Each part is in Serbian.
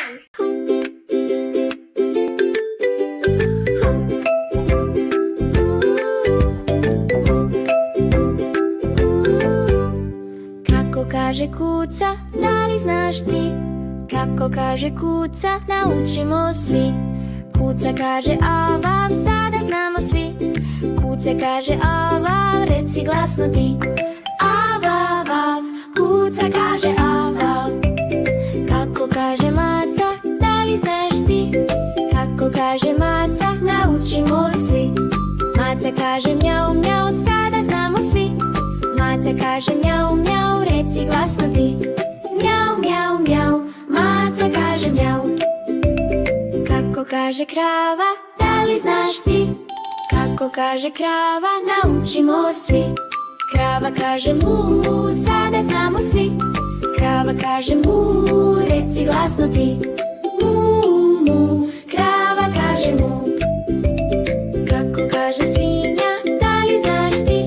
Kako kaže kuca, da li znaš ti? Kako kaže kuca, naučimo svi. Kuca kaže avav, sada znamo svi. Kuca kaže avav, reci glasno ti. Avav, av, kuca kaže avav. Kako kaže maca, da li znaš ti? Kako kaže maca, naučimo svi. Maca kaže mjau, mjau, sada znamo svi. Maca kaže mjau, mjau, reci glasno ti. Mjau, mjau, mjau, maca kaže mjau. Kako kaže krava, da li znaš ti? Kako kaže krava, naučimo svi. Krava kaže mu, sada znamo svi. Krava kaže mu, reci glasno ti. Mu, mu, krava kaže mu. Kako kaže svinja, da li znaš ti?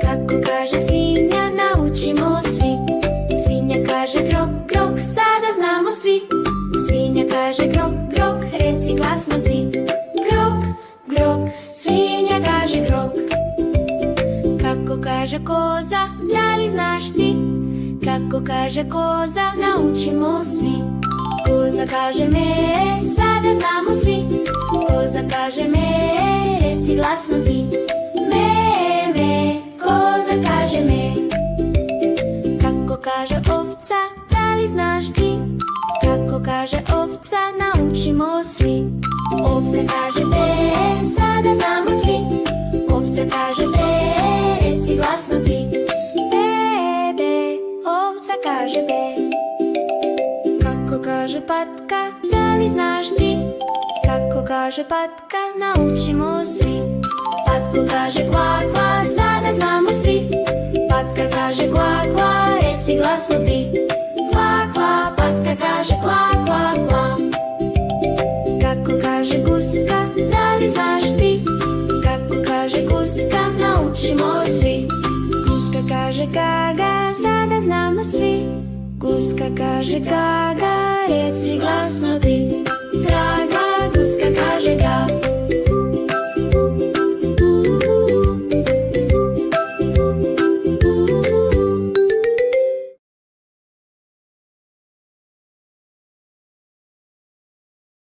Kako kaže svinja, naučimo svi. Svinja kaže grok, grok, sada znamo svi. Svinja kaže grok, grok, reci glasno ti. Grok, grok, svinja kaže grok. Kako kaže koza, da li znaš ti? Kako kaže koza, naučimo svi. Koza kaže me, sada znamo svi. Koza kaže me, reci glasno ti. Me, me, koza kaže me. Kako kaže ovca, da li znaš ti? Kako kaže ovca, naučimo svi. Ovca kaže be, sada znamo svi. Ovca kaže be, reci glasno ti. Be, be, ovca kaže be. Kako kaže patka, da li znaš ti? Kako kaže patka, naučimo svi. Patko kaže kva, kva, sada znamo svi. Patka kaže kva, kva, reci glasno ti. Kva, kva, patka kaže kva, kva, kva. Kako kaže guska, da li znaš ti? Kako kaže guska, naučimo svi. Guska kaže gaga, sada znamo svi. Guska kaže gaga, reci glasno ti. Gaga, guska kaže ga.